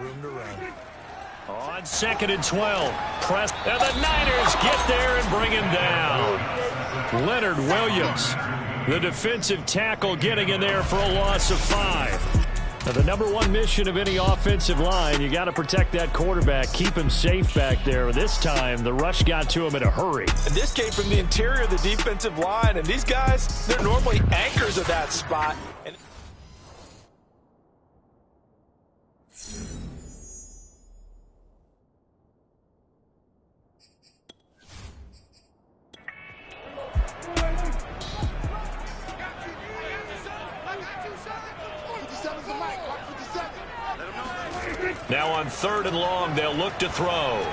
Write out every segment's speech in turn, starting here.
room to run. On 2nd and 12. Press. And the Niners get there and bring him down. Leonard Williams, the defensive tackle, getting in there for a loss of 5. Now, the #1 mission of any offensive line, you got to protect that quarterback, keep him safe back there. This time, the rush got to him in a hurry. And this came from the interior of the defensive line, and these guys, they're normally anchors of that spot. And now on 3rd and long, they'll look to throw.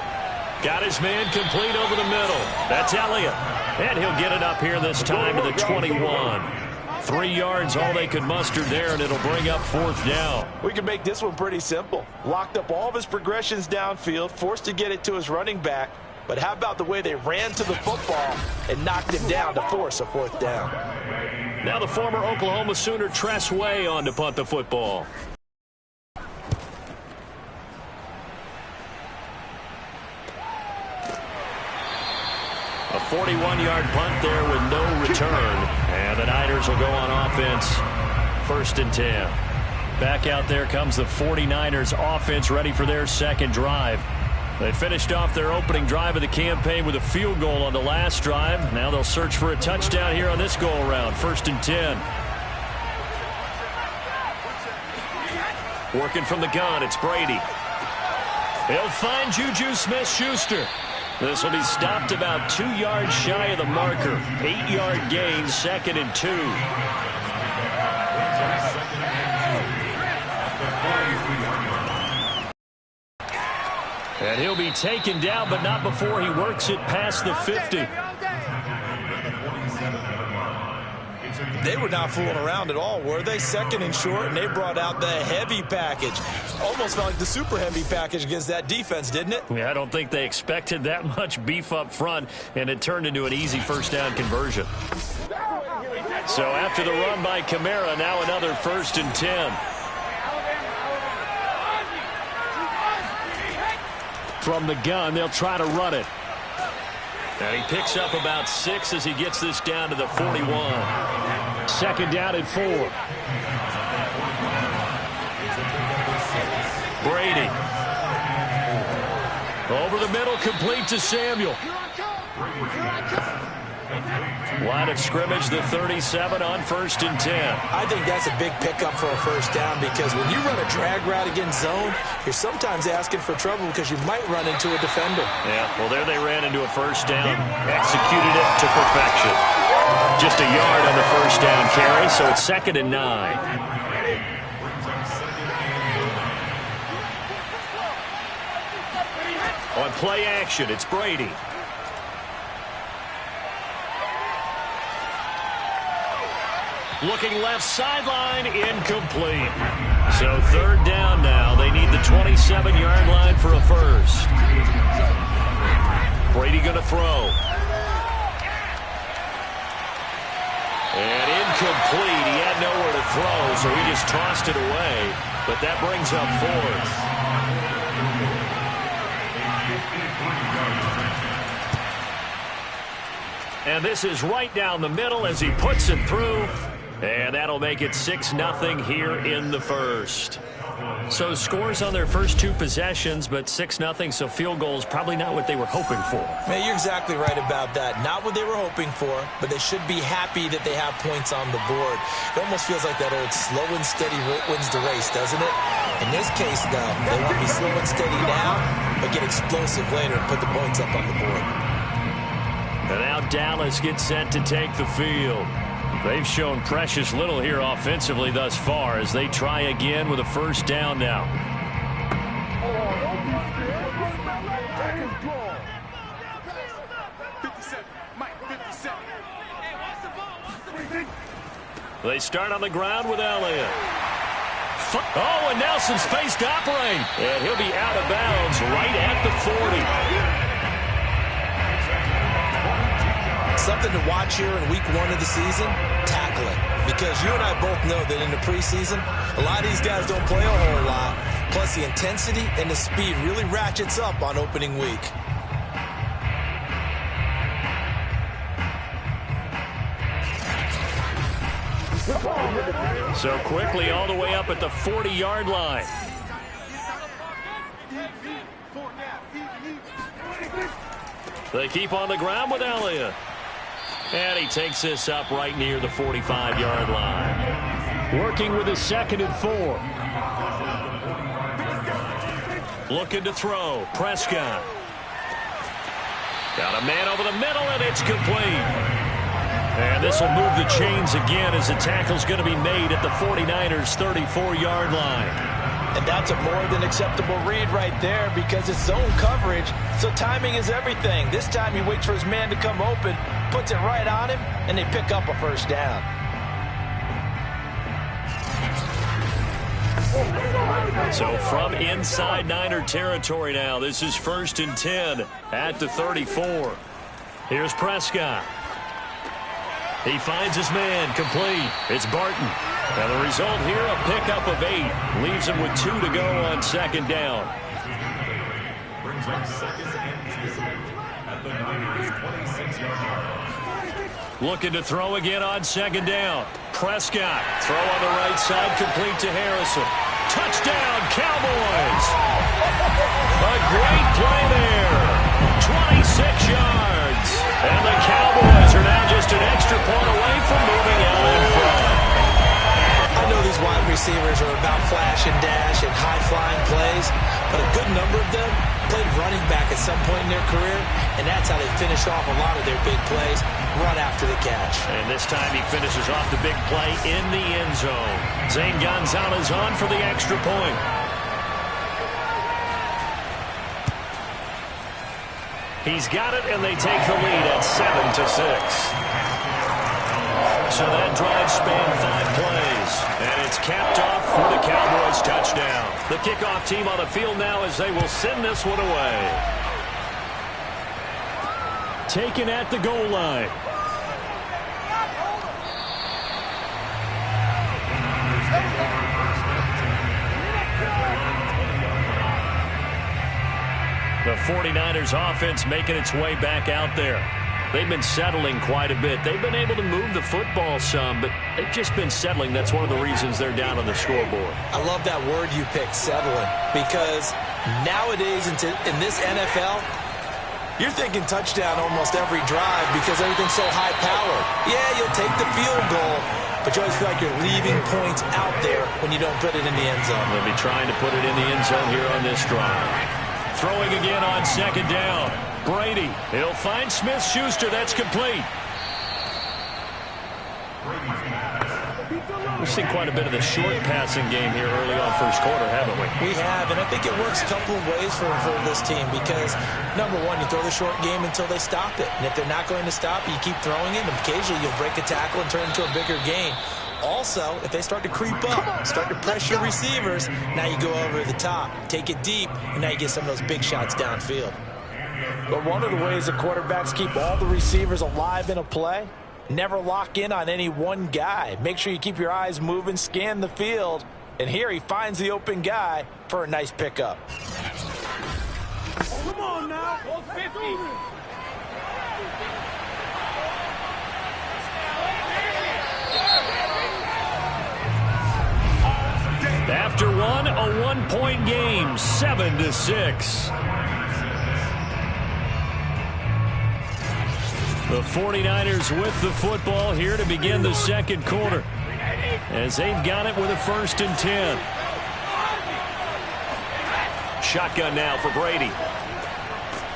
Got his man complete over the middle. That's Elliott. And he'll get it up here this time to the 21. 3 yards, all they could muster there, and it'll bring up 4th down. we can make this one pretty simple. Locked up all of his progressions downfield, forced to get it to his running back. But how about the way they ran to the football and knocked him down to force a 4th down? Now the former Oklahoma Sooner Tress Way on to punt the football. A 41-yard punt there with no return. And the Niners will go on offense. 1st and 10. Back out there comes the 49ers offense, ready for their 2nd drive. They finished off their opening drive of the campaign with a field goal on the last drive. Now they'll search for a touchdown here on this go-around. 1st and 10. Working from the gun, it's Brady. He'll find Juju Smith-Schuster. This will be stopped about 2 yards shy of the marker. 8-yard gain, 2nd and 2. And he'll be taken down, but not before he works it past the 50. They were not fooling around at all, were they? 2nd and short, and they brought out the heavy package. Almost felt like the super heavy package against that defense, didn't it? Yeah, I don't think they expected that much beef up front, and it turned into an easy 1st down conversion. So after the run by Kamara, now another 1st and 10. From the gun, they'll try to run it. And he picks up about 6 as he gets this down to the 41. 2nd down and 4. Brady. Over the middle, complete to Samuel. Line of scrimmage, the 37 on 1st and 10. I think that's a big pickup for a 1st down, because when you run a drag route against zone, you're sometimes asking for trouble because you might run into a defender. Yeah, well, there they ran into a 1st down, executed it to perfection. Just a yard on the 1st down carry, so it's 2nd and 9. On play action, it's Brady. Looking left sideline, incomplete. So 3rd down now. They need the 27-yard line for a 1st. Brady going to throw. And incomplete. He had nowhere to throw, so he just tossed it away. But that brings up 4th. And this is right down the middle as he puts it through. And that'll make it 6-0 here in the 1st. So scores on their first 2 possessions, but 6-0, so field goals probably not what they were hoping for. Man, you're exactly right about that. Not what they were hoping for, but they should be happy that they have points on the board. It almost feels like that old slow and steady wins the race, doesn't it? In this case, though, they want to be slow and steady now, but get explosive later and put the points up on the board. And now Dallas gets set to take the field. They've shown precious little here offensively thus far as they try again with a 1st down now. They start on the ground with Elliott. Oh, and Nelson space to operate. And he'll be out of bounds right at the 40. Something to watch here in week 1 of the season, tackling. Because you and I both know that in the preseason, a lot of these guys don't play a whole lot. Plus, the intensity and the speed really ratchets up on opening week. So quickly all the way up at the 40-yard line. They keep on the ground with Elliott. And he takes this up right near the 45-yard line. Working with his 2nd and 4. Looking to throw. Prescott. Got a man over the middle, and it's complete. And this will move the chains again as the tackle's going to be made at the 49ers' 34-yard line. And that's a more than acceptable read right there because it's zone coverage, so timing is everything. This time he waits for his man to come open, puts it right on him, and they pick up a first down. So from inside Niner territory now, this is 1st and 10 at the 34. Here's Prescott. He finds his man, complete. It's Barton. And the result here, a pickup of 8. Leaves him with 2 to go on 2nd down. Brings up 2nd and 10 at the Niners' 26-yard line. Looking to throw again on 2nd down. Prescott, throw on the right side, complete to Harrison. Touchdown, Cowboys! A great play there. 26 yards. And the Cowboys are now just an extra point away from moving out in front. I know these wide receivers are about flash and dash and high-flying plays, but a good number of them played running back at some point in their career, and that's how they finish off a lot of their big plays, run after the catch. And this time he finishes off the big play in the end zone. Zane Gonzalez on for the extra point. He's got it, and they take the lead at 7-6. So that drive spanned 5 plays, and it's capped off for the Cowboys touchdown. The kickoff team on the field now as they will send this one away. Taken at the goal line. The 49ers offense making its way back out there. They've been settling quite a bit. They've been able to move the football some, but they've just been settling. That's one of the reasons they're down on the scoreboard. I love that word you picked, settling, because nowadays in this NFL, you're thinking touchdown almost every drive because everything's so high-powered. Yeah, you'll take the field goal, but you always feel like you're leaving points out there when you don't put it in the end zone. They'll be trying to put it in the end zone here on this drive. Throwing again on 2nd down. Brady, he'll find Smith-Schuster. That's complete. We've seen quite a bit of the short passing game here early on first quarter, haven't we? We have, and I think it works a couple of ways for this team because, number one, you throw the short game until they stop it. And if they're not going to stop it, you keep throwing it, and occasionally you'll break a tackle and turn it into a bigger gain. Also, if they start to creep up, start to pressure receivers, now you go over the top, take it deep, and now you get some of those big shots downfield. But one of the ways that quarterbacks keep all the receivers alive in a play, never lock in on any one guy. Make sure you keep your eyes moving, scan the field, and here he finds the open guy for a nice pickup. Oh, come on now. 50. After one, a one-point game, 7-6. The 49ers with the football here to begin the second quarter, as they've got it with a 1st and 10. Shotgun now for Brady.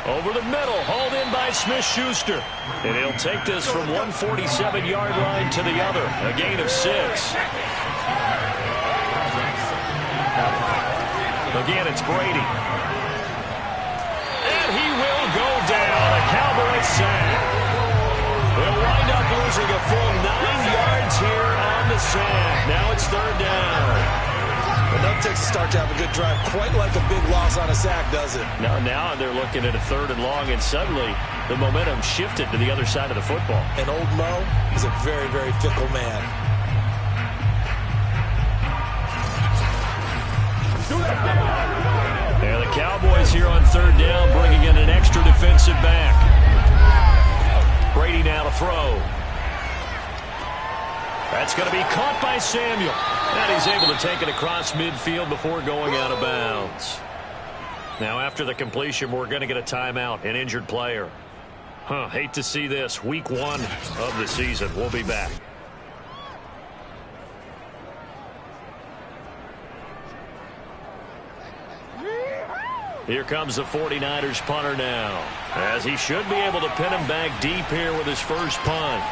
Over the middle, hauled in by Smith-Schuster. And he'll take this from 147-yard line to the other, a gain of 6. Again, it's Brady. And he will go down. A Cowboys sack. They'll wind up losing a full 9 yards here on the sack. Now it's 3rd down. Enough takes a start to have a good drive. Quite like a big loss on a sack, does it? Now they're looking at a 3rd and long, and suddenly the momentum shifted to the other side of the football. And old Mo is a very, very fickle man. And the Cowboys here on third down, bringing in an extra defensive back. Brady now to throw. That's going to be caught by Samuel. And he's able to take it across midfield before going out of bounds. Now after the completion, we're going to get a timeout, an injured player. Hate to see this. Week 1 of the season. We'll be back. Here comes the 49ers punter now, as he should be able to pin him back deep here with his first punt.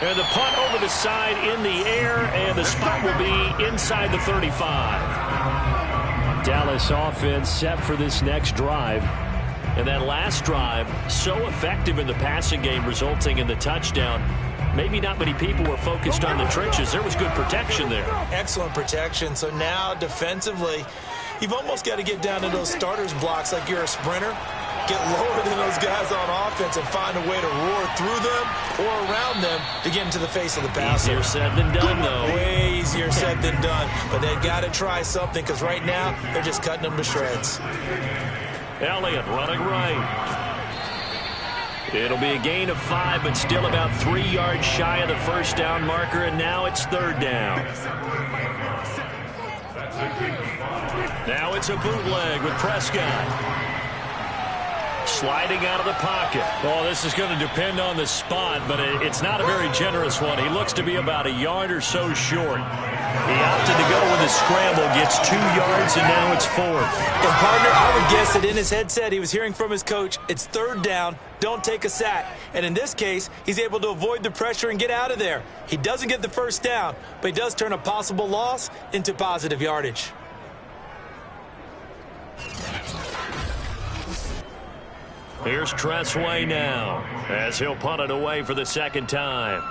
And the punt over the side in the air, and the spot will be inside the 35. Dallas offense set for this next drive. And that last drive, so effective in the passing game, resulting in the touchdown. Maybe not many people were focused on the trenches. There was good protection there. Excellent protection. So now defensively, you've almost got to get down to those starters blocks like you're a sprinter. Get lower than those guys on offense and find a way to roar through them or around them to get into the face of the passer. Easier said than done, though. Way easier said than done. But they've got to try something, because right now they're just cutting them to shreds. Elliott running right. It'll be a gain of 5, but still about 3 yards shy of the first down marker, and now it's third down. Now it's a bootleg with Prescott. Sliding out of the pocket. Oh, this is going to depend on the spot, but it's not a very generous one. He looks to be about a yard or so short. He opted to go with a scramble, gets 2 yards, and now it's 4th. And, partner, I would guess that in his headset he was hearing from his coach, it's third down, don't take a sack. And in this case, he's able to avoid the pressure and get out of there. He doesn't get the first down, but he does turn a possible loss into positive yardage. Here's Tressway now, as he'll punt it away for the second time.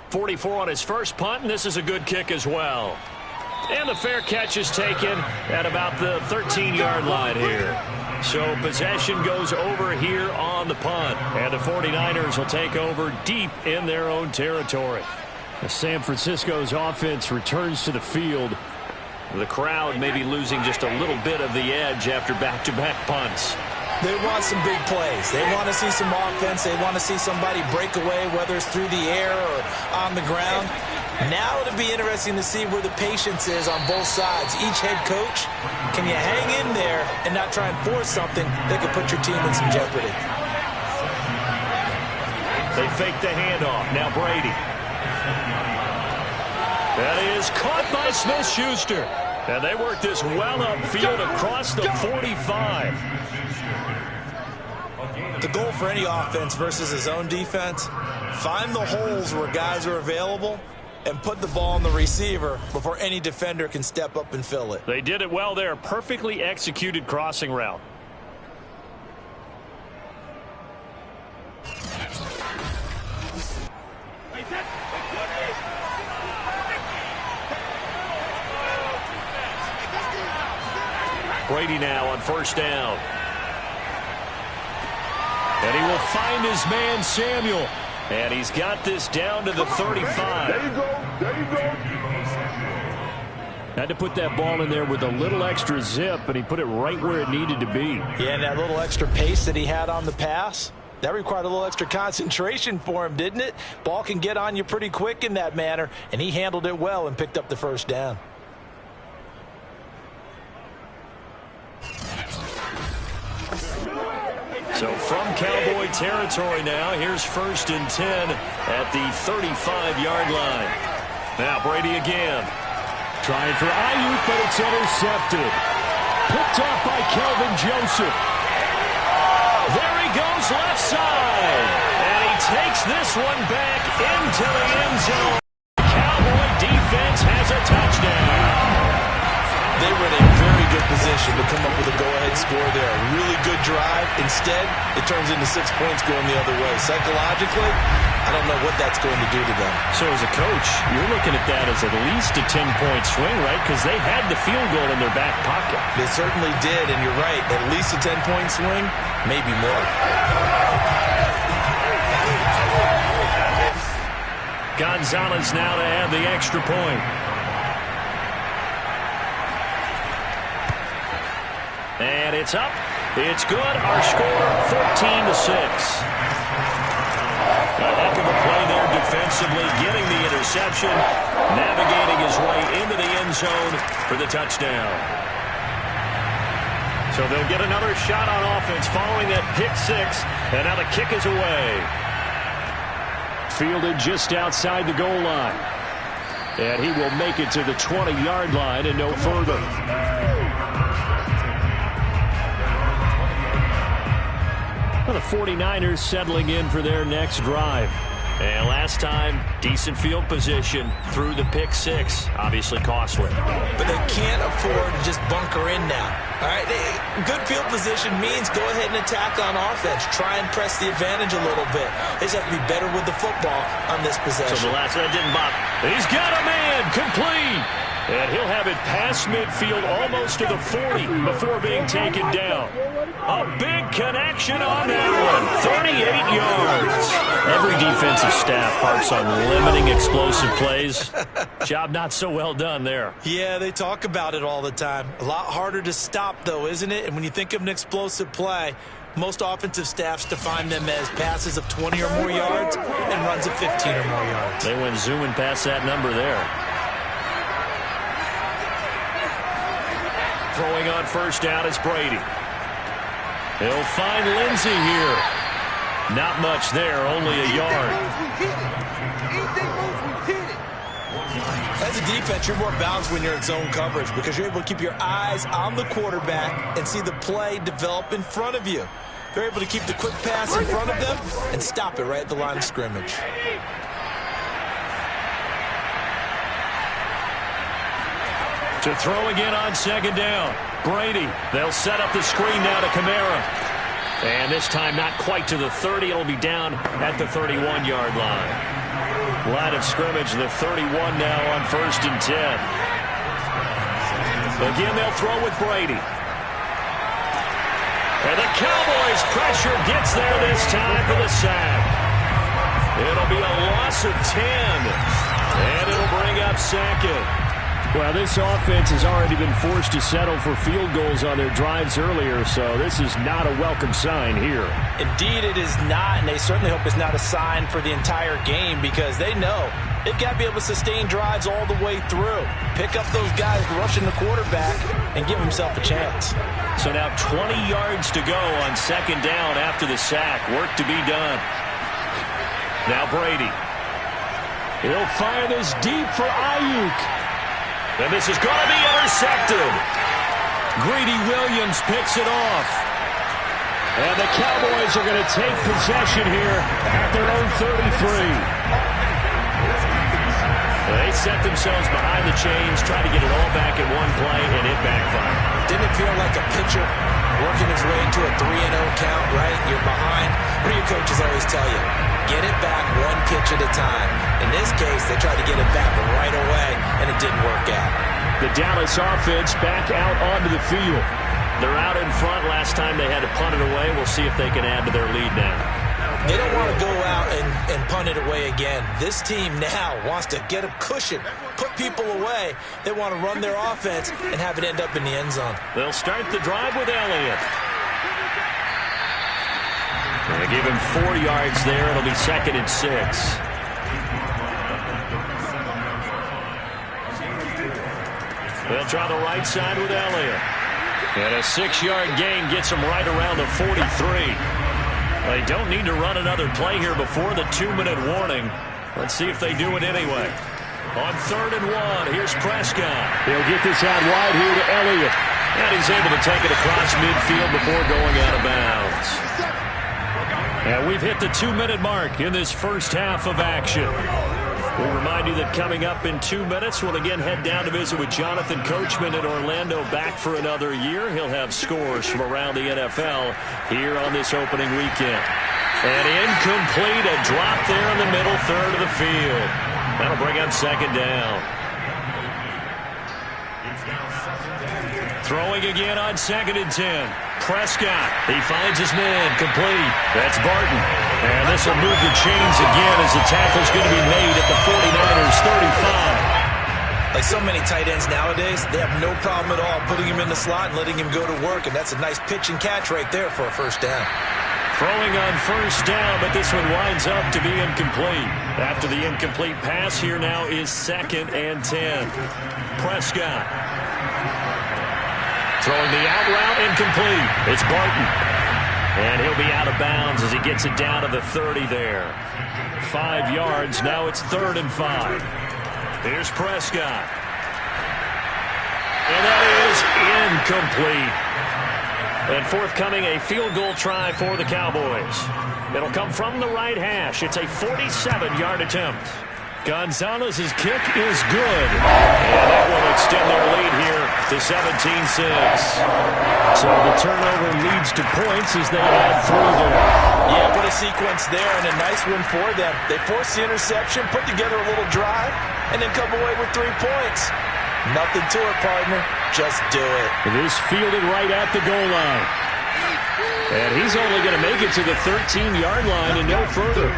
44 on his first punt, and this is a good kick as well. And the fair catch is taken at about the 13-yard line here. So possession goes over here on the punt, and the 49ers will take over deep in their own territory. San Francisco's offense returns to the field. The crowd may be losing just a little bit of the edge after back-to-back punts. They want some big plays. They want to see some offense. They want to see somebody break away, whether it's through the air or on the ground. Now it'll be interesting to see where the patience is on both sides. Each head coach, can you hang in there and not try and force something that could put your team in some jeopardy? They fake the handoff. Now Brady. That is caught by Smith-Schuster. And they work this well upfield across the 45. The goal for any offense versus his own defense, find the holes where guys are available and put the ball on the receiver before any defender can step up and fill it. They did it well there. Perfectly executed crossing route. Brady now on first down. And he will find his man, Samuel. And he's got this down to the 35. There you go. There you go. Had to put that ball in there with a little extra zip, and he put it right where it needed to be. Yeah, and that little extra pace that he had on the pass, that required a little extra concentration for him, didn't it? Ball can get on you pretty quick in that manner, and he handled it well and picked up the first down. So from Cowboy territory now, here's 1st and 10 at the 35-yard line. Now Brady again. Trying for Ayuk, but it's intercepted. Picked off by Kelvin Joseph. There he goes left side. And he takes this one back into the end zone. Cowboy defense has a touchdown. They were in a very good position to come up with a go-ahead score there. A really good drive. Instead, it turns into 6 points going the other way. Psychologically, I don't know what that's going to do to them. So as a coach, you're looking at that as at least a 10-point swing, right? Because they had the field goal in their back pocket. They certainly did, and you're right. At least a 10-point swing, maybe more. Gonzalez now to add the extra point. And it's up. It's good. Our score, 14-6. A heck of a play there defensively, getting the interception, navigating his way into the end zone for the touchdown. So they'll get another shot on offense following that pick six, and now the kick is away. Fielded just outside the goal line. And he will make it to the 20-yard line and no further. Well, the 49ers settling in for their next drive. And last time, decent field position through the pick six. Obviously costly. But they can't afford to just bunker in now. All right, good field position means go ahead and attack on offense. Try and press the advantage a little bit. They just have to be better with the football on this possession. So the last one didn't bother. He's got a man complete. And he'll have it past midfield almost to the 40 before being taken down. A big connection on that one. 38 yards. Every defensive staff harps on limiting explosive plays. Job not so well done there. Yeah, they talk about it all the time. A lot harder to stop, though, isn't it? And when you think of an explosive play, most offensive staffs define them as passes of 20 or more yards and runs of 15 or more yards. They went zooming past that number there. Throwing on first down is Brady. He'll find Lindsey here. Not much there, only a yard. As a defense, you're more balanced when you're in zone coverage because you're able to keep your eyes on the quarterback and see the play develop in front of you. They're able to keep the quick pass in front of them and stop it right at the line of scrimmage. To throw again on second down. Brady. They'll set up the screen now to Kamara. And this time not quite to the 30. It'll be down at the 31-yard line. Line of scrimmage, the 31 now on 1st and 10. Again, they'll throw with Brady. And the Cowboys pressure gets there this time for the sack. It'll be a loss of 10. And it'll bring up second. Well, this offense has already been forced to settle for field goals on their drives earlier, so this is not a welcome sign here. Indeed, it is not, and they certainly hope it's not a sign for the entire game because they know they've got to be able to sustain drives all the way through. Pick up those guys rushing the quarterback and give himself a chance. So now 20 yards to go on second down after the sack. Work to be done. Now Brady. He'll fire this deep for Ayuk. And this is going to be intercepted. Greedy Williams picks it off. And the Cowboys are going to take possession here at their own 33. They set themselves behind the chains, try to get it all back in one play, and it backfired. Didn't it feel like a pitcher working his way into a 3-0 count, right? You're behind. What do your coaches always tell you? Get it back one pitch at a time. In this case, they tried to get it back right away, and it didn't work out. The Dallas offense back out onto the field. They're out in front. Last time they had to punt it away. We'll see if they can add to their lead now. They don't want to go out and punt it away again. This team now wants to get a cushion, put people away. They want to run their offense and have it end up in the end zone. They'll start the drive with Elliott. They give him 4 yards there. It'll be 2nd and 6. They'll try the right side with Elliott. And a 6-yard gain gets him right around the 43. They don't need to run another play here before the 2-minute warning. Let's see if they do it anyway. On 3rd and 1, here's Prescott. He'll get this out wide here to Elliott. And he's able to take it across midfield before going out of bounds. And we've hit the 2-minute mark in this first half of action. We'll remind you that coming up in 2 minutes, we'll again head down to visit with Jonathan Coachman in Orlando, back for another year. He'll have scores from around the NFL here on this opening weekend. And incomplete, a drop there in the middle third of the field. That'll bring up 2nd down. It's now 2nd and 10. Throwing again on 2nd and 10. Prescott, he finds his man, complete. That's Barton. And this will move the chains again as the tackle's going to be made at the 49ers 35. Like so many tight ends nowadays, they have no problem at all putting him in the slot and letting him go to work, and that's a nice pitch and catch right there for a first down. Throwing on first down, but this one winds up to be incomplete. After the incomplete pass, here now is 2nd and 10. Prescott. Throwing the out route, incomplete. It's Barton. And he'll be out of bounds as he gets it down to the 30 there. 5 yards, now it's 3rd and 5. Here's Prescott. And that is incomplete. And forthcoming, a field goal try for the Cowboys. It'll come from the right hash. It's a 47-yard attempt. Gonzalez's kick is good. And that will extend their lead here to 17-6. So the turnover leads to points as they add 3 there. Yeah, what a sequence there, and a nice one for them. They force the interception, put together a little drive, and then come away with 3 points. Nothing to it, partner. Just do it. This fielded right at the goal line. And he's only going to make it to the 13-yard line and no further.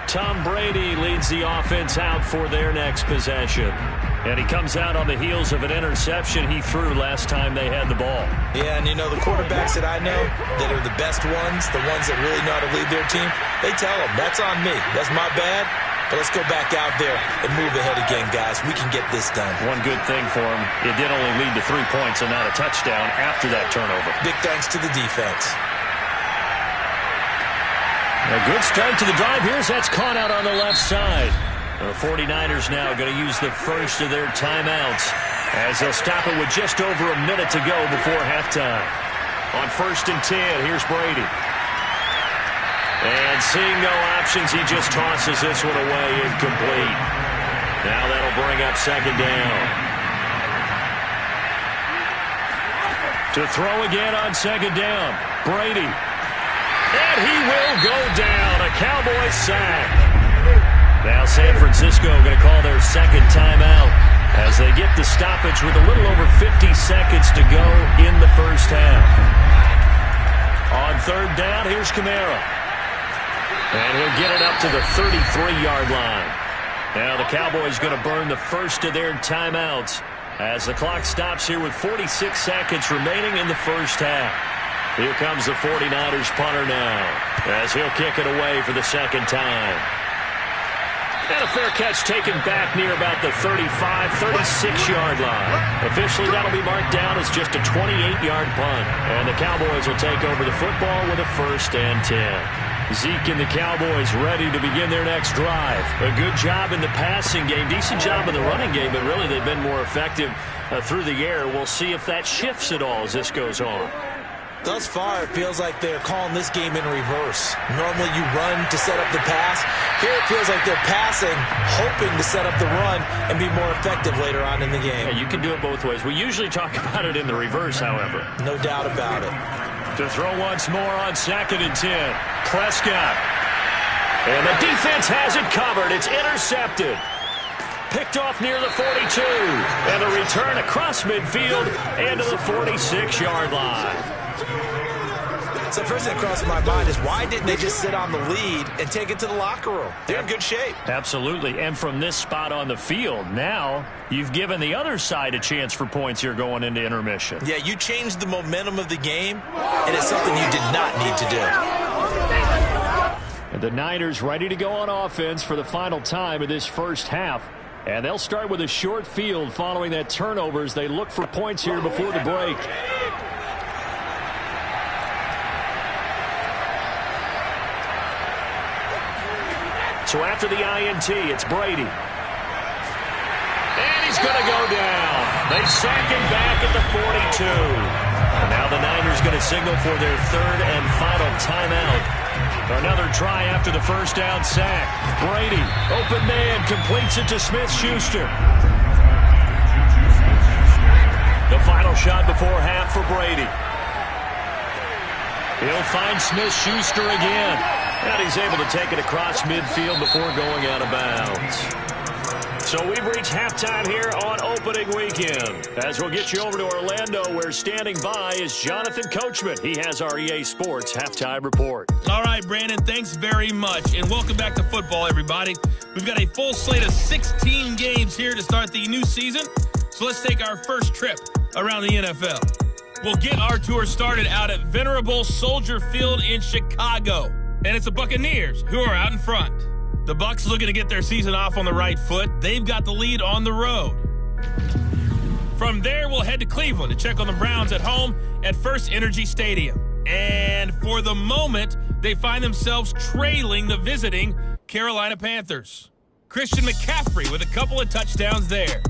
Tom Brady leads the offense out for their next possession. And he comes out on the heels of an interception he threw last time they had the ball. Yeah, and you know, the quarterbacks that I know that are the best ones, the ones that really know how to lead their team, they tell them, that's on me. That's my bad. But let's go back out there and move ahead again, guys. We can get this done. One good thing for him, it did only lead to 3 points and not a touchdown after that turnover. Big thanks to the defense. A good start to the drive. That's caught out on the left side. The 49ers now going to use the first of their timeouts as they'll stop it with just over a minute to go before halftime. On 1st and 10, here's Brady. And seeing no options, he just tosses this one away, incomplete. Now that'll bring up 2nd down. To throw again on 2nd down, Brady. And he will go down, a Cowboys sack. Now San Francisco going to call their 2nd timeout as they get the stoppage with a little over 50 seconds to go in the first half. On 3rd down, here's Kamara. And he'll get it up to the 33-yard line. Now the Cowboys going to burn the first of their timeouts as the clock stops here with 46 seconds remaining in the first half. Here comes the 49ers punter now as he'll kick it away for the 2nd time. And a fair catch taken back near about the 35, 36-yard line. Officially, that'll be marked down as just a 28-yard punt. And the Cowboys will take over the football with a 1st and 10. Zeke and the Cowboys ready to begin their next drive. A good job in the passing game, decent job in the running game, but really they've been more effective through the air. We'll see if that shifts at all as this goes on. Thus far, it feels like they're calling this game in reverse. Normally you run to set up the pass. Here it feels like they're passing, hoping to set up the run and be more effective later on in the game. Yeah, you can do it both ways. We usually talk about it in the reverse, however. No doubt about it. To throw once more on 2nd and 10. Prescott. And the defense has it covered. It's intercepted. Picked off near the 42. And a return across midfield and to the 46-yard line. So first thing that crossed my mind is why didn't they just sit on the lead and take it to the locker room? They're in good shape. Absolutely. And from this spot on the field, now you've given the other side a chance for points here going into intermission. Yeah, you changed the momentum of the game, and it's something you did not need to do. And the Niners ready to go on offense for the final time of this first half. And they'll start with a short field following that turnover as they look for points here before the break. So after the INT, it's Brady. And he's going to go down. They sack him back at the 42. And now the Niners going to signal for their 3rd and final timeout. Another try after the first down sack. Brady, open man, completes it to Smith-Schuster. The final shot before half for Brady. He'll find Smith-Schuster again. And he's able to take it across midfield before going out of bounds. So we've reached halftime here on opening weekend. As we'll get you over to Orlando, where standing by is Jonathan Coachman. He has our EA Sports halftime report. All right, Brandon, thanks very much. And welcome back to football, everybody. We've got a full slate of 16 games here to start the new season. So let's take our first trip around the NFL. We'll get our tour started out at Venerable Soldier Field in Chicago. And it's the Buccaneers who are out in front. The Bucs looking to get their season off on the right foot. They've got the lead on the road. From there, we'll head to Cleveland to check on the Browns at home at First Energy Stadium. And for the moment, they find themselves trailing the visiting Carolina Panthers. Christian McCaffrey with a couple of touchdowns there.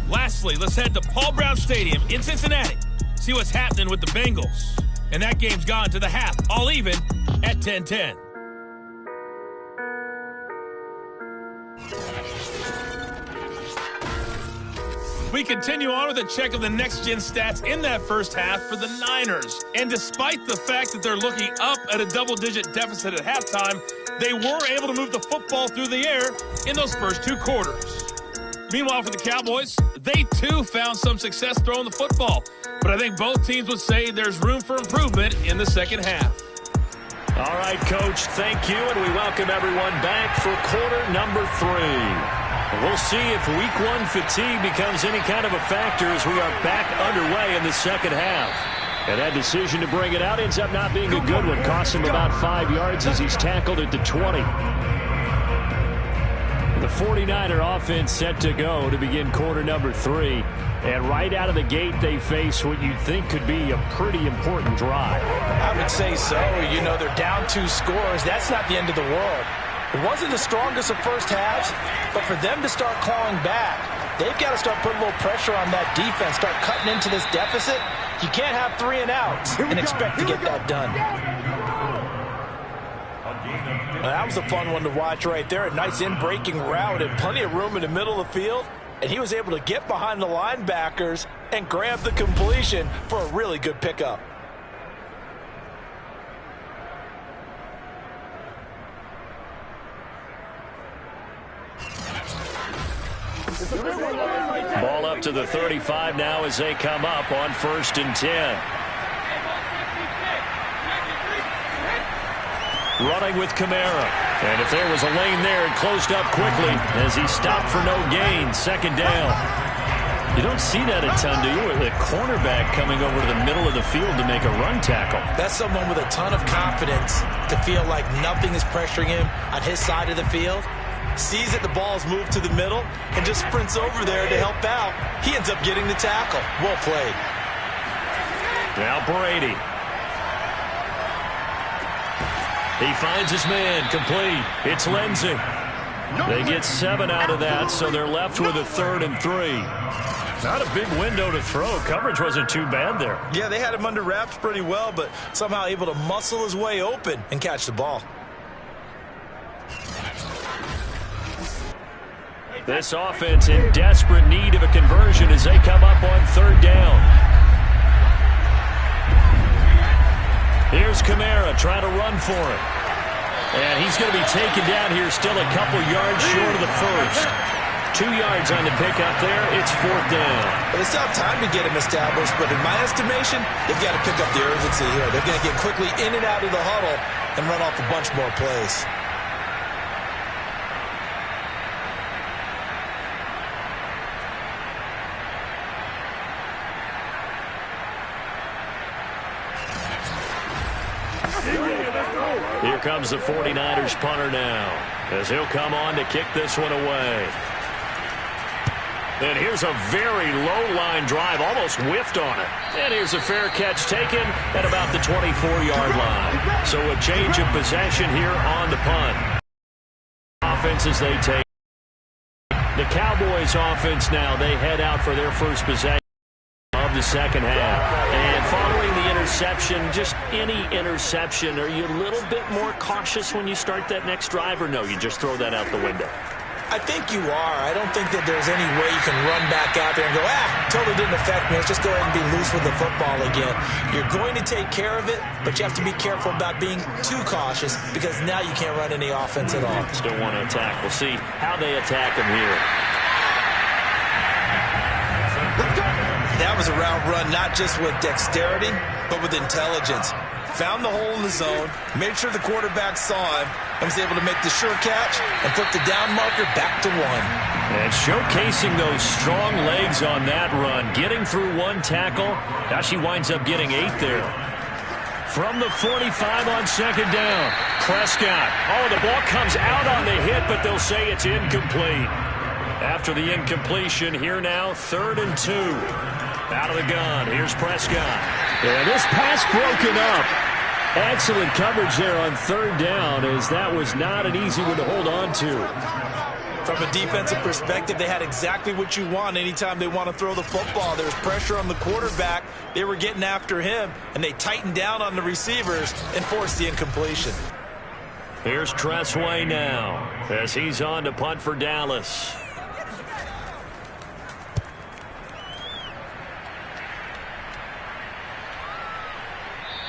Lastly, let's head to Paul Brown Stadium in Cincinnati. See what's happening with the Bengals. And that game's gone to the half, all even at 10-10. We continue on with a check of the next-gen stats in that first half for the Niners. And despite the fact that they're looking up at a double-digit deficit at halftime, they were able to move the football through the air in those first two quarters. Meanwhile, for the Cowboys, they too found some success throwing the football. But I think both teams would say there's room for improvement in the second half. All right, Coach, thank you, and we welcome everyone back for quarter number 3. We'll see if week 1 fatigue becomes any kind of a factor as we are back underway in the second half. And that decision to bring it out ends up not being a good one. Cost him about 5 yards as he's tackled at the 20. The 49er offense set to go to begin quarter number 3. And right out of the gate, they face what you'd think could be a pretty important drive. I would say so. You know, they're down 2 scores. That's not the end of the world. It wasn't the strongest of first halves, but for them to start clawing back, they've got to start putting a little pressure on that defense, start cutting into this deficit. You can't have 3 and outs and expect to get that done. Well, that was a fun one to watch right there. A nice in-breaking route and plenty of room in the middle of the field. And he was able to get behind the linebackers and grab the completion for a really good pickup. Ball up to the 35 now as they come up on 1st and 10. Running with Kamara. And if there was a lane there, it closed up quickly as he stopped for no gain. 2nd down. You don't see that a ton, do you? With a cornerback coming over to the middle of the field to make a run tackle. That's someone with a ton of confidence to feel like nothing is pressuring him on his side of the field. Sees that the ball's moved to the middle and just sprints over there to help out. He ends up getting the tackle. Well played. Now Brady. He finds his man, complete. It's Lindsey. They get 7 out of that, so they're left with a 3rd and 3. Not a big window to throw. Coverage wasn't too bad there. Yeah, they had him under wraps pretty well, but somehow able to muscle his way open and catch the ball. This offense in desperate need of a conversion as they come up on 3rd down. Here's Kamara trying to run for it. And he's going to be taken down here, still a couple yards short of the first. 2 yards on the pickup there. It's 4th down. Well, they still have time to get him established, but in my estimation, they've got to pick up the urgency here. They're going to get quickly in and out of the huddle and run off a bunch more plays. Here comes the 49ers punter now as he'll come on to kick this one away. And here's a very low-line drive, almost whiffed on it. And here's a fair catch taken at about the 24-yard line. So a change of possession here on the punt. Offense as they take. The Cowboys offense now, they head out for their first possession of the second half. And following the interception, just any interception, are you a little bit more cautious when you start that next drive, or no, you just throw that out the window? I think you are. I don't think that there's any way you can run back out there and go, totally didn't affect me. Let's just go ahead and be loose with the football again. You're going to take care of it, but you have to be careful about being too cautious because now you can't run any offense at all. Still want to attack. We'll see how they attack him here. That was a route run, not just with dexterity, but with intelligence. Found the hole in the zone, made sure the quarterback saw him, and was able to make the sure catch and put the down marker back to 1. And showcasing those strong legs on that run, getting through 1 tackle. Now she winds up getting 8 there. From the 45 on 2nd down, Prescott. Oh, the ball comes out on the hit, but they'll say it's incomplete. After the incompletion, here now, 3rd and 2. Out of the gun, here's Prescott. And this pass broken up. Excellent coverage there on 3rd down, as that was not an easy one to hold on to. From a defensive perspective, they had exactly what you want anytime they want to throw the football. There was pressure on the quarterback. They were getting after him, and they tightened down on the receivers and forced the incompletion. Here's Tressway now, as he's on to punt for Dallas.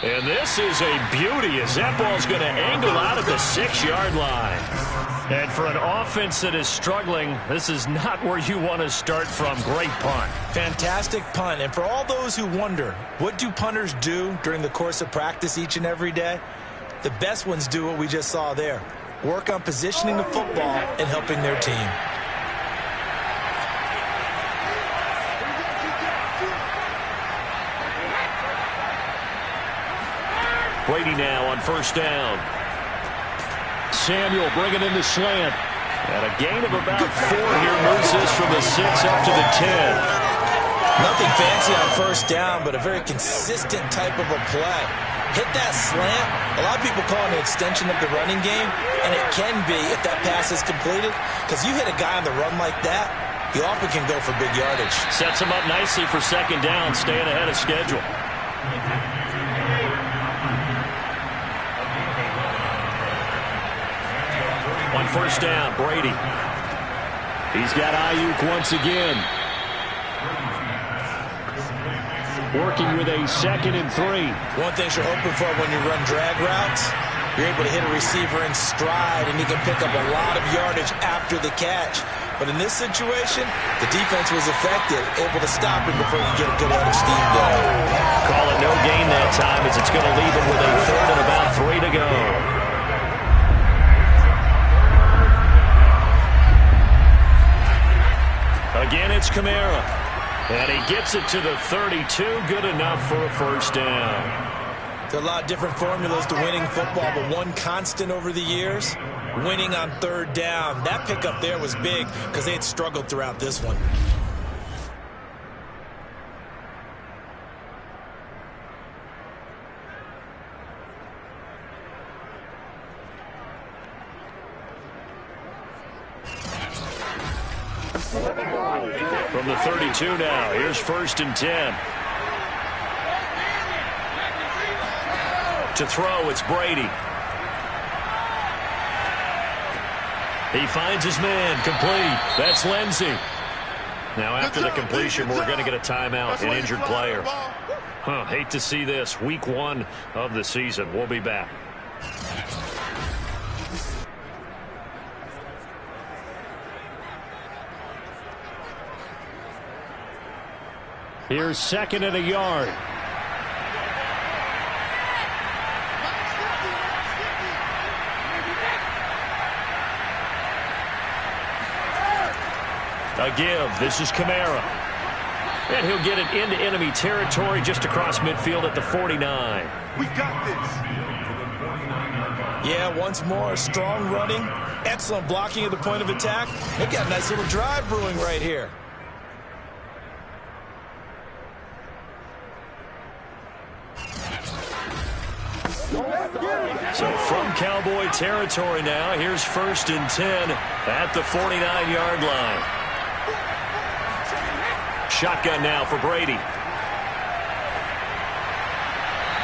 And this is a beauty as that ball's going to angle out at the 6-yard line. And for an offense that is struggling, this is not where you want to start from. Great punt. Fantastic punt. And for all those who wonder, what do punters do during the course of practice each and every day? The best ones do what we just saw there. Work on positioning the football and helping their team. Brady now on 1st down. Samuel bringing in the slant. And a gain of about 4 here moves this from the 6 up to the 10. Nothing fancy on 1st down, but a very consistent type of a play. Hit that slant. A lot of people call it an extension of the running game, and it can be if that pass is completed, because you hit a guy on the run like that, you often can go for big yardage. Sets him up nicely for 2nd down, staying ahead of schedule. On 1st down, Brady. He's got Ayuk once again. Working with a 2nd and 3. One thing you're hoping for when you run drag routes, you're able to hit a receiver in stride, and you can pick up a lot of yardage after the catch. But in this situation, the defense was effective, able to stop him before you get a good head of steam going. Call it no gain that time, as it's going to leave him with a 3rd and about 3 to go. Again, it's Kamara. And he gets it to the 32. Good enough for a 1st down. There's a lot of different formulas to winning football, but one constant over the years, winning on 3rd down. That pickup there was big because they had struggled throughout this one. From the 32 now, here's 1st and 10. To throw, it's Brady. He finds his man, complete. That's Lindsey. Now after the completion, we're going to get a timeout, an injured player. Hate to see this. Week 1 of the season. We'll be back. Here's 2nd and a yard. A give. This is Kamara. And he'll get it into enemy territory just across midfield at the 49. We got this. Yeah, once more, strong running, excellent blocking at the point of attack. They've got a nice little drive brewing right here. So from Cowboy territory now, here's 1st and 10 at the 49-yard line. Shotgun now for Brady.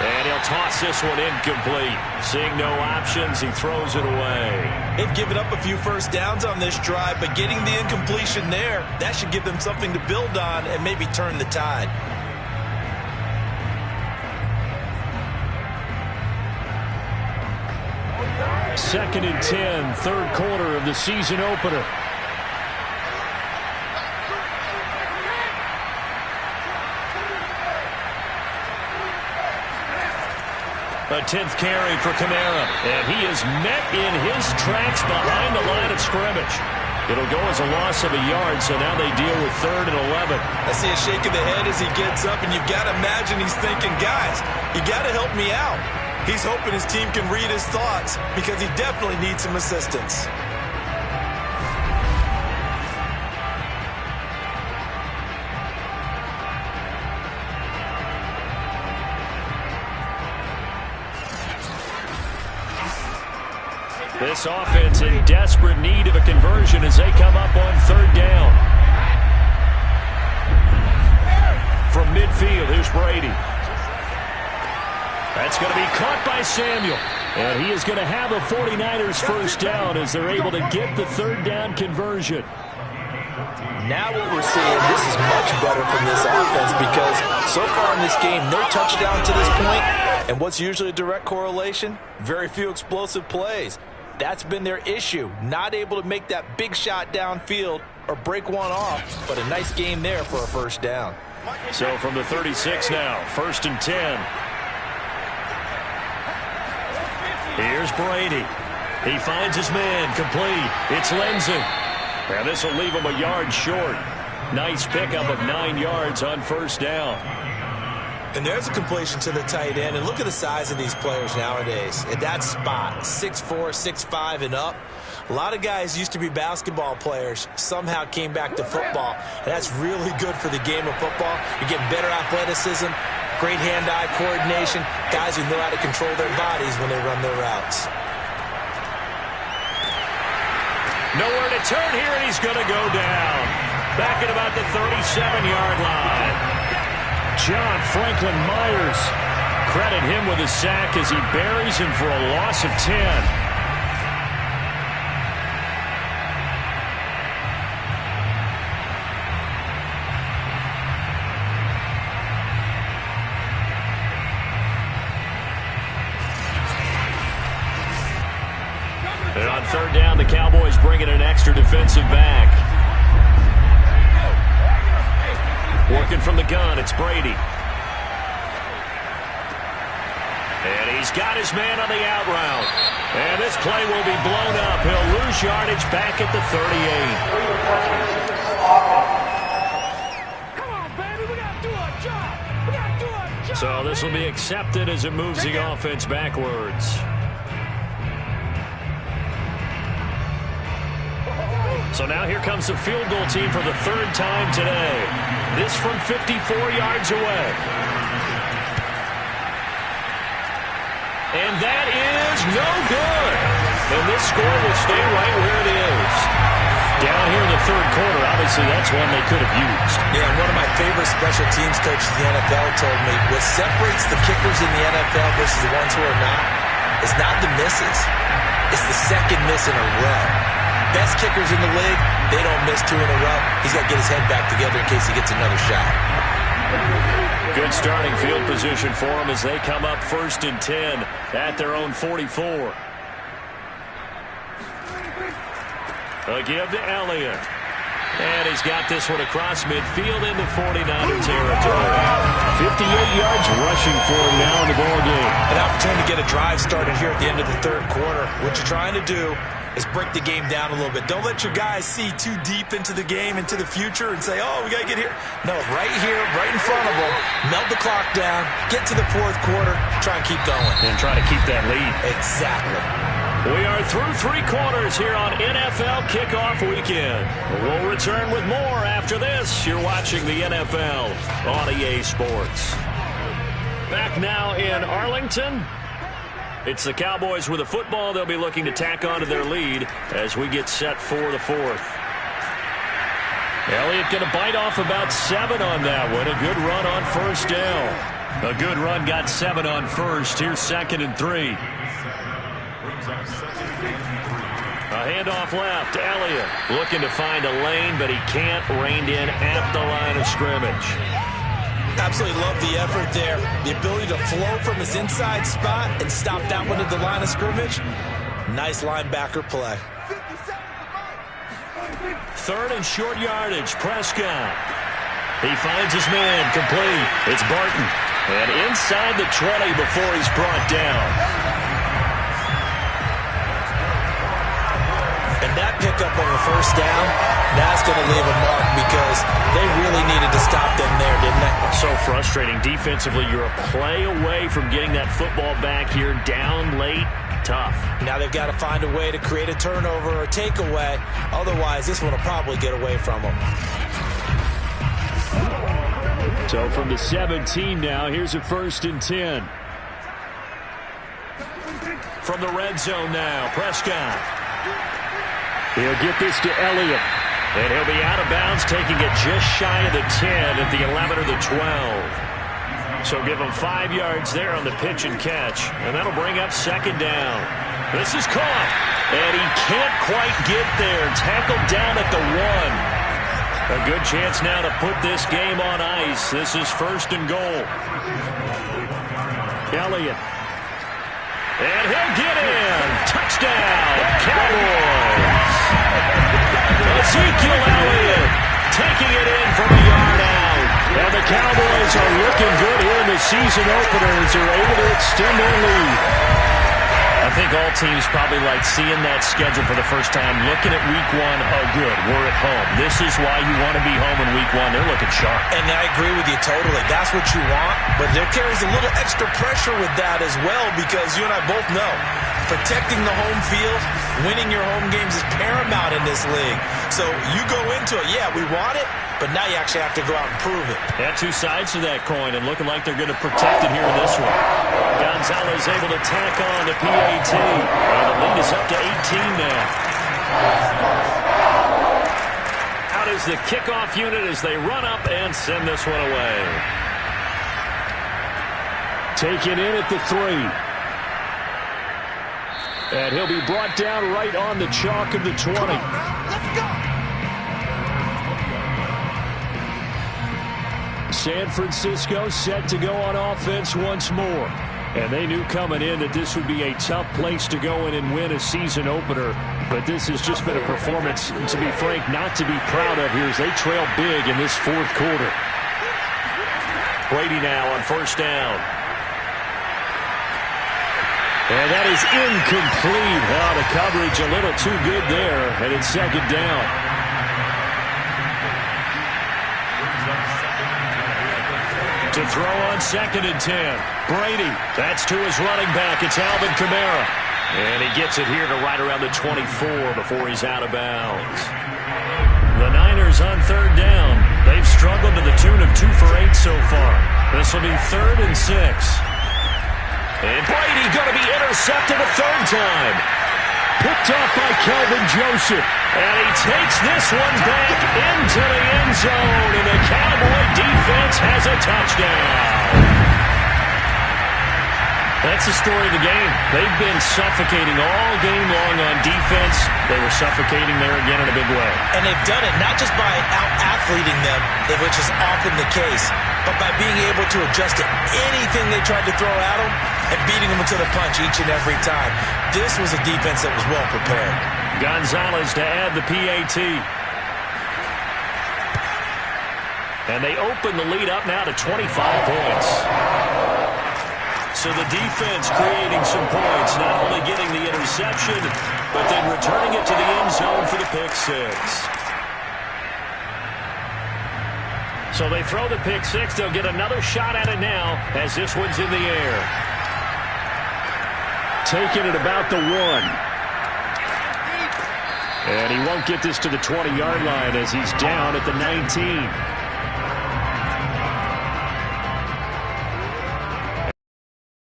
And he'll toss this one incomplete. Seeing no options, he throws it away. They've given up a few first downs on this drive, but getting the incompletion there, that should give them something to build on and maybe turn the tide. Second and 10, third quarter of the season opener. A 10th carry for Kamara, and he is met in his tracks behind the line of scrimmage. It'll go as a loss of a yard, so now they deal with 3rd and 11. I see a shake of the head as he gets up, and you've got to imagine he's thinking, guys, you got to help me out. He's hoping his team can read his thoughts because he definitely needs some assistance. This offense in desperate need of a conversion as they come up on 3rd down. From midfield, here's Brady. That's going to be caught by Samuel. And he is going to have a 49ers first down as they're able to get the 3rd down conversion. Now what we're seeing, this is much better from this offense because so far in this game, no touchdown to this point. And what's usually a direct correlation? Very few explosive plays. That's been their issue. Not able to make that big shot downfield or break one off, but a nice game there for a first down. So from the 36 now, 1st and 10. Here's Brady. He finds his man, complete. It's Lindsey. Now this will leave him a yard short. Nice pickup of 9 yards on first down. And there's a completion to the tight end. And look at the size of these players nowadays. At that spot, 6'4", 6'5", and up. A lot of guys used to be basketball players, somehow came back to football. And that's really good for the game of football. You're getting better athleticism, great hand-eye coordination, guys who know how to control their bodies when they run their routes. Nowhere to turn here, and he's going to go down. Back at about the 37-yard line. John Franklin Myers, credit him with a sack as he buries him for a loss of 10. And on 3rd down, the Cowboys bring in an extra defensive back. Working from the gun, it's Brady. And he's got his man on the out route. And this play will be blown up. He'll lose yardage back at the 38. Come on, baby, we got to do our job. We got to do our job. So this will be accepted as it moves the offense backwards. So now here comes the field goal team for the 3rd time today. This from 54 yards away. And that is no good. And this score will stay right where it is. Down here in the 3rd quarter, obviously that's one they could have used. Yeah, and one of my favorite special teams coaches in the NFL told me what separates the kickers in the NFL versus the ones who are not is not the misses. It's the second miss in a row. Best kickers in the league, they don't miss 2 in a row. He's got to get his head back together in case he gets another shot. Good starting field position for him as they come up 1st and 10 at their own 44. A give to Elliott. And he's got this one across midfield into 49er territory. 58 yards rushing for him now in the ballgame. An opportunity to get a drive started here at the end of the 3rd quarter. What you're trying to do is break the game down a little bit. Don't let your guys see too deep into the game, into the future, and say, oh, we got to get here. No, right here, right in front of them, melt the clock down, get to the 4th quarter, try and keep going. And try to keep that lead. Exactly. We are through 3 quarters here on NFL Kickoff Weekend. We'll return with more after this. You're watching the NFL on EA Sports. Back now in Arlington. It's the Cowboys with a football. They'll be looking to tack onto their lead as we get set for the 4th. Elliott going to bite off about 7 on that one. A good run on first down. A good run got 7 on first. Here's 2nd and 3. A handoff left. Elliott looking to find a lane, but he can't. Reined in at the line of scrimmage. Absolutely love the effort there. The ability to flow from his inside spot and stop that one at the line of scrimmage. Nice linebacker play. 3rd and short yardage. Prescott. He finds his man complete. It's Barton. And inside the 20 before he's brought down. And that pickup of a first down, that's going to leave a mark because they really needed to stop them there, didn't they? So frustrating. Defensively, you're a play away from getting that football back here. Down late. Tough. Now they've got to find a way to create a turnover or takeaway. Otherwise, this one will probably get away from them. So from the 17 now, here's a 1st and 10. From the red zone now, Prescott. He'll get this to Elliott. And he'll be out of bounds, taking it just shy of the 10 at the 11 or the 12. So give him 5 yards there on the pitch and catch. And that'll bring up 2nd down. This is caught. And he can't quite get there. Tackled down at the 1. A good chance now to put this game on ice. This is 1st and goal. Elliott. And he'll get in. Touchdown, Cowboys. Ezekiel Elliott taking it in from a yard out. And the Cowboys are looking good here in the season opener as they're able to extend their lead. I think all teams probably like seeing that schedule for the first time, looking at week 1. Oh, good, we're at home. This is why you want to be home in week 1. They're looking sharp. And I agree with you totally. That's what you want, but there carries a little extra pressure with that as well because you and I both know protecting the home field, winning your home games is paramount in this league. So you go into it, yeah, we want it, but now you actually have to go out and prove it. Yeah, 2 sides to that coin, and looking like they're going to protect it here in this one. Gonzalez able to tack on the PAT, and the lead is up to 18 now. Out is the kickoff unit as they run up and send this one away. Taken in at the 3. And he'll be brought down right on the chalk of the 20. San Francisco set to go on offense once more. And they knew coming in that this would be a tough place to go in and win a season opener. But this has just been a performance, to be frank, not to be proud of here as they trail big in this 4th quarter. Brady now on 1st down. And that is incomplete. Oh, the coverage a little too good there. And it's 2nd down. To throw on 2nd and 10. Brady. That's to his running back. It's Alvin Kamara. And he gets it here to right around the 24 before he's out of bounds. The Niners on 3rd down. They've struggled to the tune of 2 for 8 so far. This will be 3rd and 6. And Brady going to be intercepted a 3rd time. Picked off by Kelvin Joseph. And he takes this one back into the end zone. And the Cowboy defense has a touchdown. That's the story of the game. They've been suffocating all game long on defense. They were suffocating there again in a big way. And they've done it not just by out-athleting them, which is often the case, but by being able to adjust to anything they tried to throw at them and beating them to the punch each and every time. This was a defense that was well prepared. Gonzalez to add the PAT. And they open the lead up now to 25 points. So the defense creating some points, not only getting the interception, but then returning it to the end zone for the pick 6. So they throw the pick 6. They'll get another shot at it now as this one's in the air. Taking it about the 1. And he won't get this to the 20-yard line as he's down at the 19.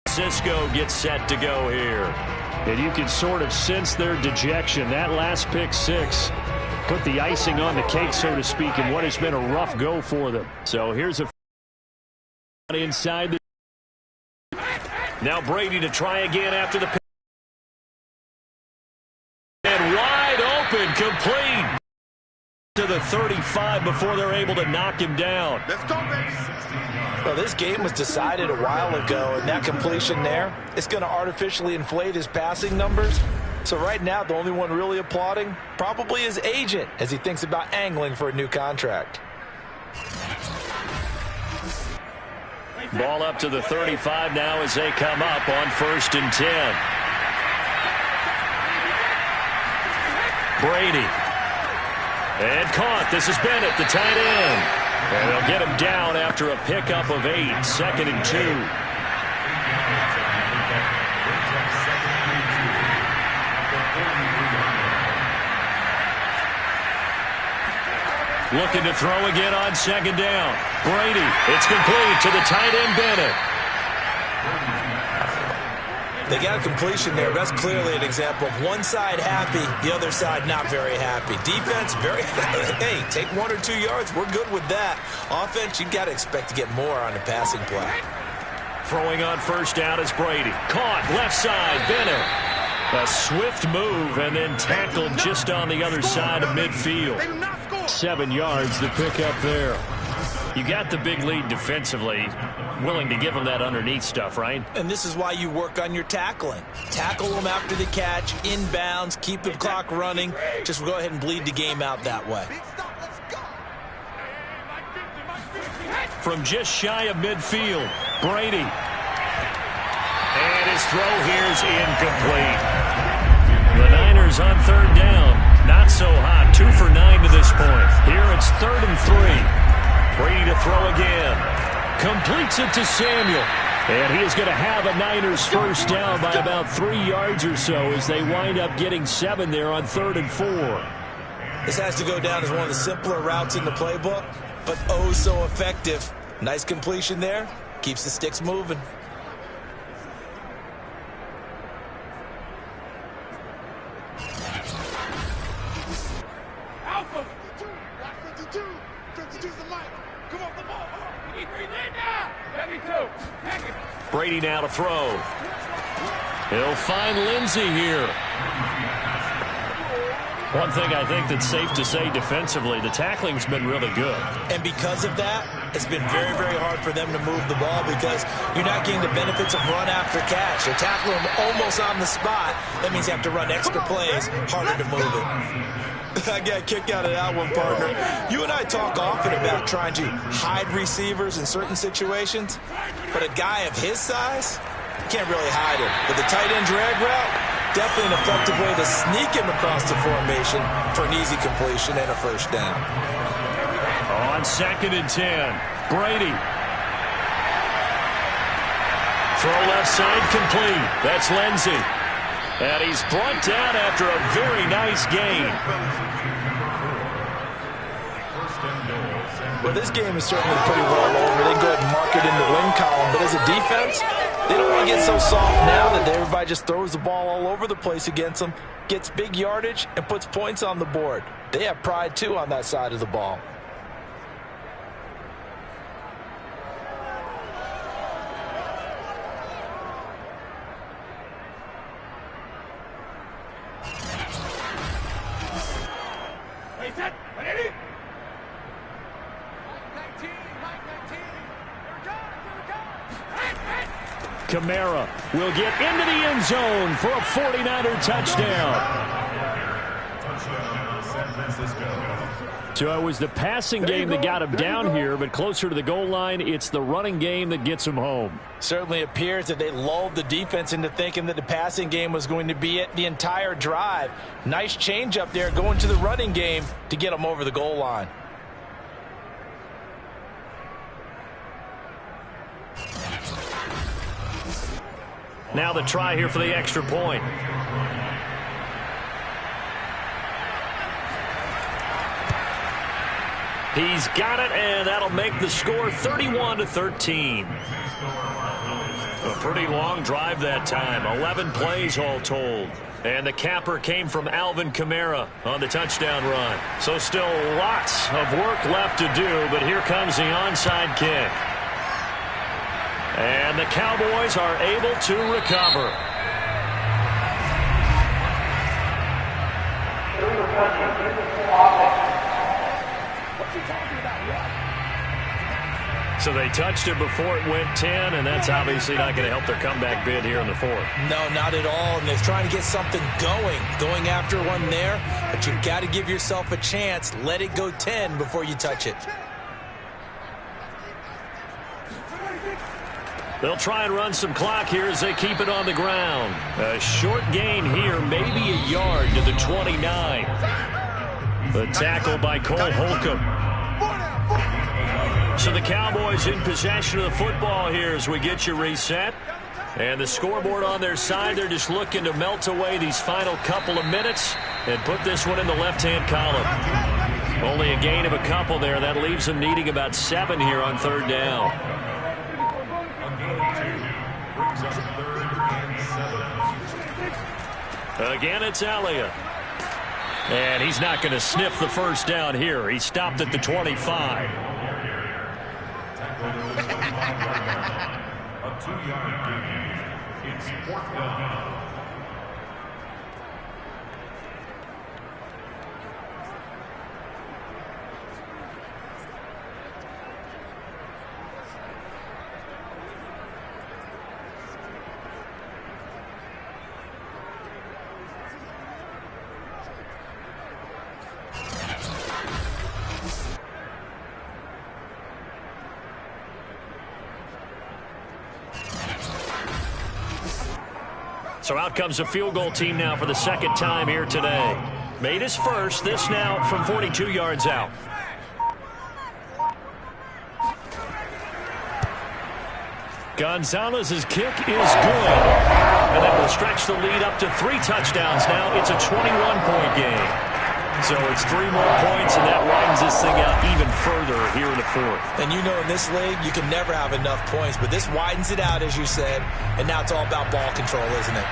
Francisco gets set to go here. And you can sort of sense their dejection. That last pick 6 put the icing on the cake, so to speak, in what has been a rough go for them. So here's a inside the Now Brady to try again after the pick. And wide open, complete to the 35 before they're able to knock him down. Let's go, baby. Well, this game was decided a while ago, and that completion there is going to artificially inflate his passing numbers. So right now, the only one really applauding probably his agent as he thinks about angling for a new contract. Ball up to the 35 now as they come up on 1st and 10. Brady. And caught. This is Bennett, the tight end. And they'll get him down after a pickup of 8. 2nd and 2. Looking to throw again on 2nd down. Brady. It's complete to the tight end, Bennett. They got a completion there. That's clearly an example of one side happy, the other side not very happy. Defense, very, hey, take 1 or 2 yards. We're good with that. Offense, you got to expect to get more on the passing play. Throwing on 1st down is Brady. Caught, left side, Bennett. A swift move and then tackled just on the other side of midfield. 7 yards to pick up there. You got the big lead defensively. Willing to give them that underneath stuff, right? And this is why you work on your tackling. Tackle them after the catch, inbounds, keep the clock running. Just go ahead and bleed the game out that way. From just shy of midfield, Brady. And his throw here's incomplete. The Niners on 3rd down. Not so hot. 2 for 9 to this point. Here it's 3rd and 3. Brady to throw again. Completes it to Samuel. And he is going to have a Niners 1st down by about 3 yards or so as they wind up getting 7 there on 3rd and 4. This has to go down as one of the simpler routes in the playbook, but oh so effective. Nice completion there. Keeps the sticks moving. Alpha. 52. 52's the mic. Come off the ball. We need 3 there now. 72. Brady now to throw. He'll find Lindsey here. One thing I think that's safe to say defensively, the tackling's been really good. And because of that, it's been very, very hard for them to move the ball because you're not getting the benefits of run after catch. They're tackling them almost on the spot. That means you have to run extra plays, harder to move it. I got a kick out of that one, partner. You and I talk often about trying to hide receivers in certain situations, but a guy of his size, you can't really hide him. But the tight end drag route, definitely an effective way to sneak him across the formation for an easy completion and a 1st down. On 2nd and 10, Brady. Throw left side complete. That's Lindsey. And he's brought down after a very nice gain. Well, this game is certainly pretty well over. They can go ahead and mark it in the win column. But as a defense, they don't want to get so soft now that everybody just throws the ball all over the place against them, gets big yardage, and puts points on the board. They have pride, too, on that side of the ball. Kamara will get into the end zone for a 49er touchdown. So it was the passing game that got him down here, but closer to the goal line, it's the running game that gets him home. Certainly appears that they lulled the defense into thinking that the passing game was going to be it the entire drive. Nice change up there going to the running game to get them over the goal line. Now the try here for the extra point. He's got it, and that'll make the score 31-13. A pretty long drive that time. 11 plays all told. And the capper came from Alvin Kamara on the touchdown run. So still lots of work left to do, but here comes the onside kick. And the Cowboys are able to recover. So they touched it before it went 10, and that's obviously not going to help their comeback bid here in the fourth. No, not at all. And they're trying to get something going after one there. But you've got to give yourself a chance. Let it go 10 before you touch it. They'll try and run some clock here as they keep it on the ground. A short gain here, maybe a yard to the 29. The tackle by Cole Holcomb. So the Cowboys in possession of the football here as we get you reset. And the scoreboard on their side, they're just looking to melt away these final couple of minutes and put this one in the left-hand column. Only a gain of a couple there. That leaves them needing about 7 here on 3rd down. Again, it's Elliott. And he's not going to sniff the first down here. He stopped at the 25. A 2-yard gain. It's 4th down. So out comes a field goal team now for the 2nd time here today. Made his first. This now from 42 yards out. Gonzalez's kick is good. And that will stretch the lead up to 3 touchdowns now. It's a 21-point game. So it's 3 more points, and that widens this thing out even further here in the 4th. And you know in this league, you can never have enough points, but this widens it out, as you said, and now it's all about ball control, isn't it?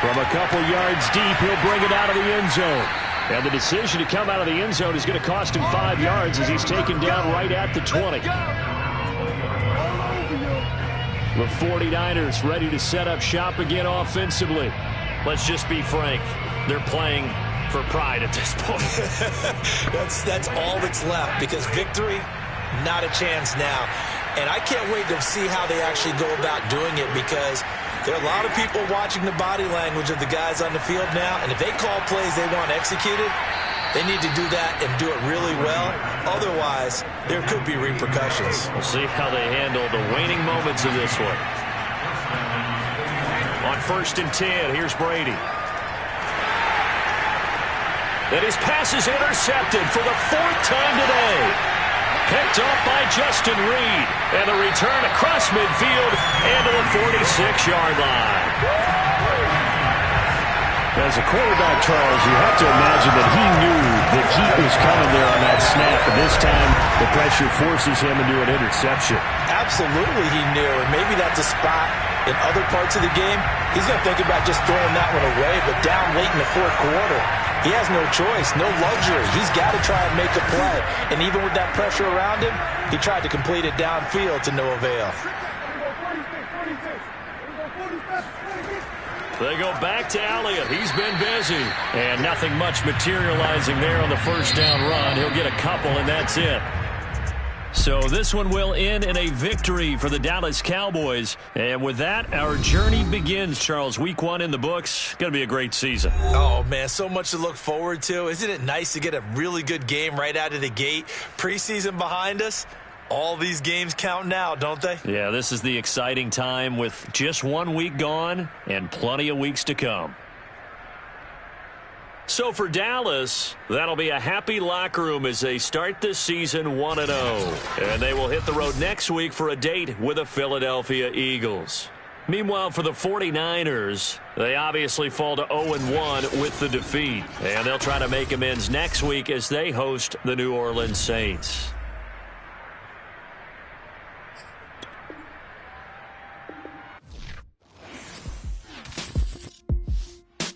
From a couple yards deep, he'll bring it out of the end zone. And the decision to come out of the end zone is going to cost him 5 yards as he's taken down right at the 20. The 49ers ready to set up shop again offensively. Let's just be frank. They're playing for pride at this point. that's all that's left, because victory, not a chance now. And I can't wait to see how they actually go about doing it, because there are a lot of people watching the body language of the guys on the field now, and if they call plays they want executed, they need to do that and do it really well. Otherwise, there could be repercussions. We'll see how they handle the waning moments of this one. On 1st and 10, here's Brady. And his pass is intercepted for the 4th time today. Picked off by Justin Reed. And the return across midfield and to the 46-yard line. As a quarterback, Charles, you have to imagine that he knew the heat was coming there on that snap. And this time, the pressure forces him into an interception. Absolutely he knew. And maybe that's a spot in other parts of the game. He's going to think about just throwing that one away. But down late in the 4th quarter, he has no choice, no luxury. He's got to try and make a play. And even with that pressure around him, he tried to complete it downfield to no avail. They go back to Elliott. He's been busy. And nothing much materializing there on the 1st down run. He'll get a couple, and that's it. So this one will end in a victory for the Dallas Cowboys. And with that, our journey begins, Charles. Week 1 in the books. Going to be a great season. Oh, man, so much to look forward to. Isn't it nice to get a really good game right out of the gate? Preseason behind us. All these games count now, don't they? Yeah, this is the exciting time with just 1 week gone and plenty of weeks to come. So for Dallas, that'll be a happy locker room as they start this season 1-0. And they will hit the road next week for a date with the Philadelphia Eagles. Meanwhile, for the 49ers, they obviously fall to 0-1 with the defeat. And they'll try to make amends next week as they host the New Orleans Saints.